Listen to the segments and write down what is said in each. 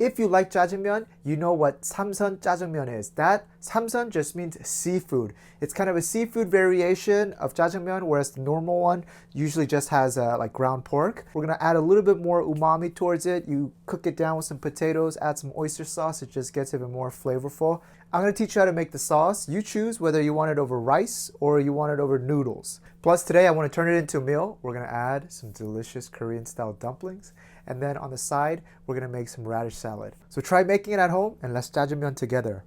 If you like jajangmyeon, you know what Samseon Jajangmyeon is. That Samseon just means seafood. It's kind of a seafood variation of jajangmyeon, whereas the normal one usually just has like ground pork. We're gonna add a little bit more umami towards it. You cook it down with some potatoes, add some oyster sauce, it just gets even more flavorful. I'm gonna teach you how to make the sauce. You choose whether you want it over rice or you want it over noodles. Plus today I want to turn it into a meal. We're gonna add some delicious Korean style dumplings. And then on the side, we're gonna make some radish salad. So try making it at home and let's jajangmyeon together.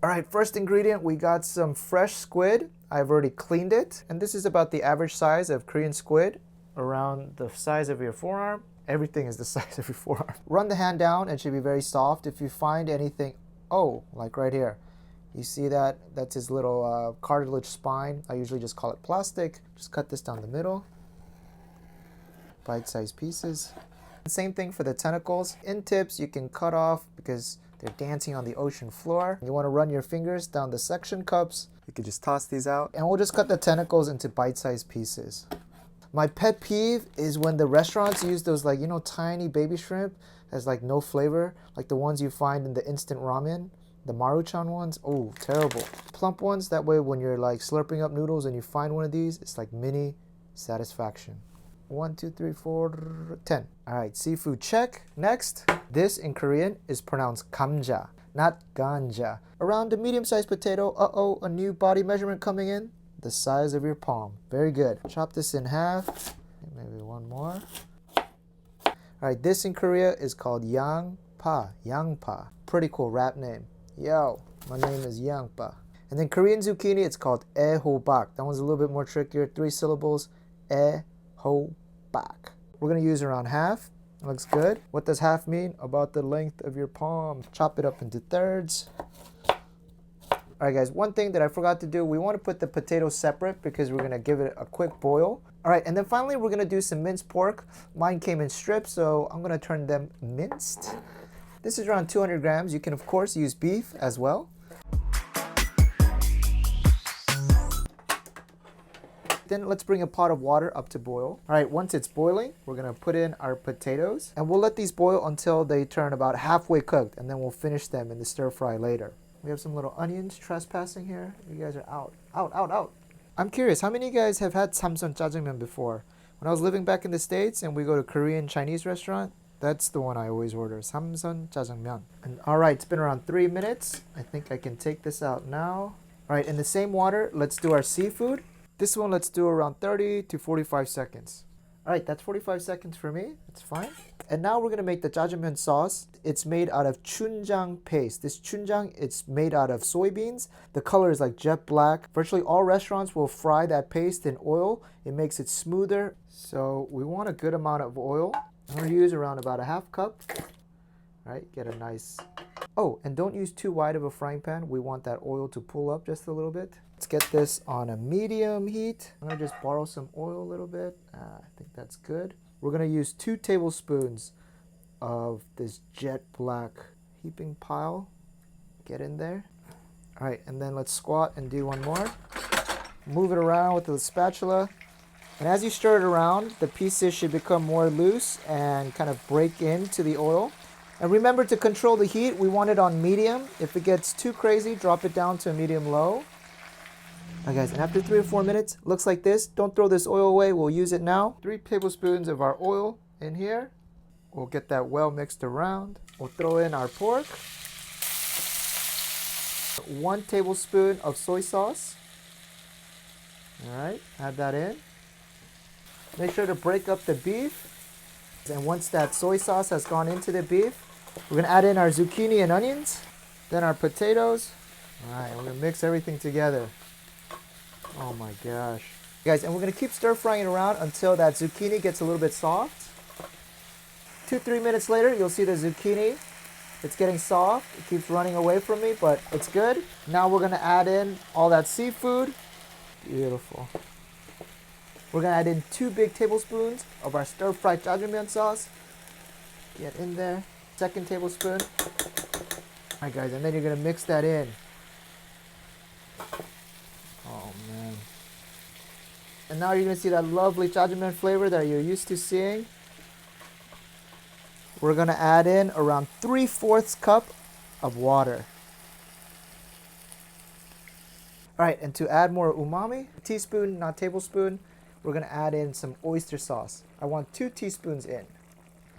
Alright, first ingredient, we got some fresh squid. I've already cleaned it. And this is about the average size of Korean squid, around the size of your forearm. Everything is the size of your forearm. Run the hand down, it should be very soft. If you find anything, oh, like right here. You see that? That's his little cartilage spine. I usually just call it plastic. Just cut this down the middle. Bite-sized pieces. Same thing for the tentacles. In tips, you can cut off because they're dancing on the ocean floor. You want to run your fingers down the section cups. You can just toss these out. And we'll just cut the tentacles into bite-sized pieces. My pet peeve is when the restaurants use those, like, you know, tiny baby shrimp has like no flavor. Like the ones you find in the instant ramen. The Maruchan ones. Oh, terrible. Plump ones, that way when you're like slurping up noodles and you find one of these, it's like mini satisfaction. 1, 2, 3, 4, 10. All right, seafood check. Next, this in Korean is pronounced 감자, not ganja. Around a medium-sized potato, uh-oh, a new body measurement coming in. The size of your palm. Very good. Chop this in half. Maybe one more. All right, this in Korea is called yangpa, yangpa. Pretty cool rap name. Yo, my name is Yangpa. And then Korean zucchini, it's called ehobak. That one's a little bit more trickier. 3 syllables, ehobak. We're gonna use around half. Looks good. What does half mean? About the length of your palm. Chop it up into thirds. All right, guys, one thing that I forgot to do, we want to put the potatoes separate because we're gonna give it a quick boil. All right, and then finally we're gonna do some minced pork. Mine came in strips, so I'm gonna turn them minced. This is around 200 grams. You can of course use beef as well. Then let's bring a pot of water up to boil. All right, once it's boiling, we're gonna put in our potatoes and we'll let these boil until they turn about halfway cooked, and then we'll finish them in the stir fry later. We have some little onions trespassing here. You guys are out, out, out, out. I'm curious, how many of you guys have had Samseon Jajangmyeon before? When I was living back in the States and we go to Korean Chinese restaurant, that's the one I always order, Samseon Jajangmyeon. And all right, it's been around 3 minutes. I think I can take this out now. All right, in the same water, let's do our seafood. This one, let's do around 30 to 45 seconds. All right, that's 45 seconds for me. That's fine. And now we're gonna make the jajangmyeon sauce. It's made out of chunjang paste. This chunjang, it's made out of soybeans. The color is like jet black. Virtually all restaurants will fry that paste in oil. It makes it smoother. So we want a good amount of oil. I'm gonna use around about a half cup. All right, get a nice... Oh, and don't use too wide of a frying pan. We want that oil to pull up just a little bit. Let's get this on a medium heat. I'm gonna just borrow some oil a little bit. I think that's good. We're gonna use 2 tablespoons of this jet black heaping pile. Get in there. All right, and then let's squat and do one more. Move it around with the spatula. And as you stir it around, the pieces should become more loose and kind of break into the oil. And remember to control the heat. We want it on medium. If it gets too crazy, drop it down to a medium low. All right, guys, and after 3 or 4 minutes, looks like this. Don't throw this oil away. We'll use it now. 3 tablespoons of our oil in here. We'll get that well mixed around. We'll throw in our pork. 1 tablespoon of soy sauce. All right, add that in. Make sure to break up the beef. And once that soy sauce has gone into the beef, we're gonna add in our zucchini and onions, then our potatoes. All right, we're gonna mix everything together. Oh my gosh. Guys, and we're gonna keep stir frying it around until that zucchini gets a little bit soft. 2-3 minutes later, you'll see the zucchini. It's getting soft. It keeps running away from me, but it's good. Now we're gonna add in all that seafood. Beautiful. We're gonna add in 2 big tablespoons of our stir-fried jajangmyeon sauce. Get in there. 2nd tablespoon. All right, guys, and then you're gonna mix that in. Oh man. And now you're gonna see that lovely jajangmyeon flavor that you're used to seeing. We're gonna add in around 3/4 cup of water. All right, and to add more umami, teaspoon, not tablespoon, we're gonna add in some oyster sauce. I want 2 teaspoons in.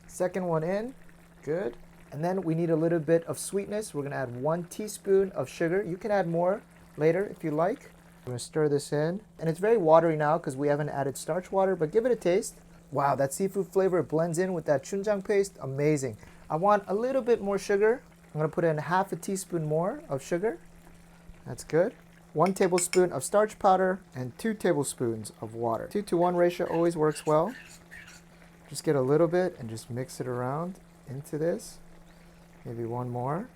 2nd one in, good. And then we need a little bit of sweetness. We're gonna add 1 teaspoon of sugar. You can add more later if you like. We're gonna stir this in. And it's very watery now because we haven't added starch water, but give it a taste. Wow, that seafood flavor blends in with that chunjang paste. Amazing. I want a little bit more sugar. I'm gonna put in 1/2 teaspoon more of sugar. That's good. 1 tablespoon of starch powder and 2 tablespoons of water. 2-to-1 ratio always works well. Just get a little bit and just mix it around into this. Maybe 1 more.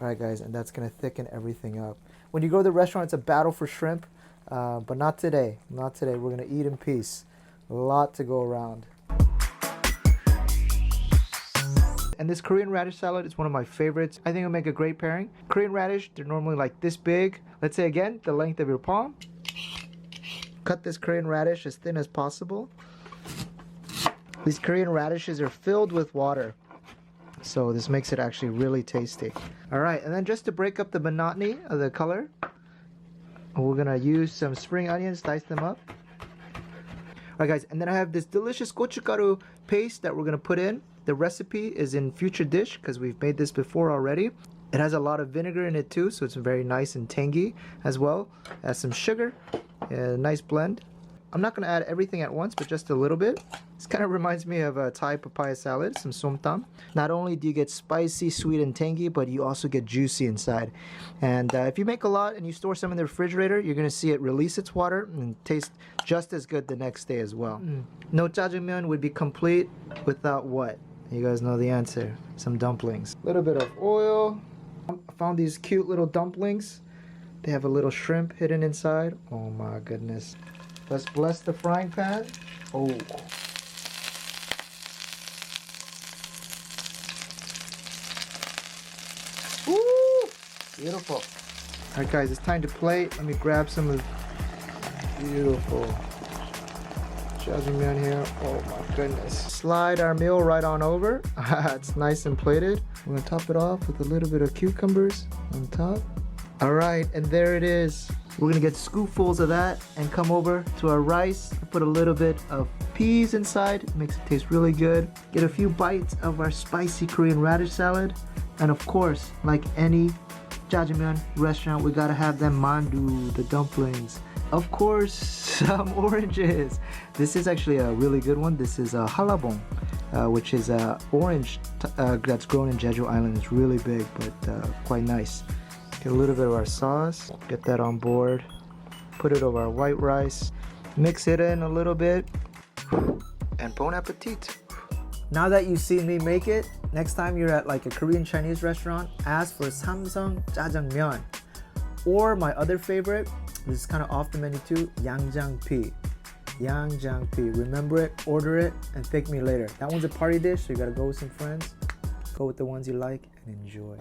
All right, guys, and that's gonna thicken everything up. When you go to the restaurant, it's a battle for shrimp, but not today. Not today. We're gonna eat in peace. A lot to go around. And this Korean radish salad is one of my favorites. I think it'll make a great pairing. Korean radish, they're normally like this big. Let's say again, the length of your palm. Cut this Korean radish as thin as possible. These Korean radishes are filled with water, so this makes it actually really tasty. All right, and then just to break up the monotony of the color, we're gonna use some spring onions, dice them up. All right, guys, and then I have this delicious gochugaru paste that we're gonna put in. The recipe is in future dish because we've made this before already. It has a lot of vinegar in it too, so it's very nice and tangy as well. It has some sugar, a nice blend. I'm not gonna add everything at once, but just a little bit. This kind of reminds me of a Thai papaya salad, some somtam. Not only do you get spicy, sweet, and tangy, but you also get juicy inside. And if you make a lot and you store some in the refrigerator, you're gonna see it release its water and taste just as good the next day as well. No jajangmyeon would be complete without what? You guys know the answer. Some dumplings. A little bit of oil. I found these cute little dumplings. They have a little shrimp hidden inside. Oh my goodness. Let's bless the frying pan. Oh. Woo! Beautiful. Alright guys, it's time to plate. Let me grab some of beautiful jajangmyeon here. Oh my goodness. Slide our meal right on over. It's nice and plated. We're gonna top it off with a little bit of cucumbers on top. Alright, and there it is. We're gonna get scoopfuls of that and come over to our rice. Put a little bit of peas inside. It makes it taste really good. Get a few bites of our spicy Korean radish salad. And of course, like any jajangmyeon restaurant, we gotta have them mandu, the dumplings. Of course, some oranges. This is actually a really good one. This is a halabong, which is a orange that's grown in Jeju Island. It's really big, but quite nice. Get a little bit of our sauce, get that on board, put it over our white rice, mix it in a little bit, and bon appetit. Now that you've seen me make it, next time you're at like a Korean Chinese restaurant, ask for Samseon Jajangmyeon. Or my other favorite, this is kind of off the menu too, Yangjangpi. Yangjangpi. Remember it, order it, and thank me later. That one's a party dish, so you gotta go with some friends. Go with the ones you like and enjoy.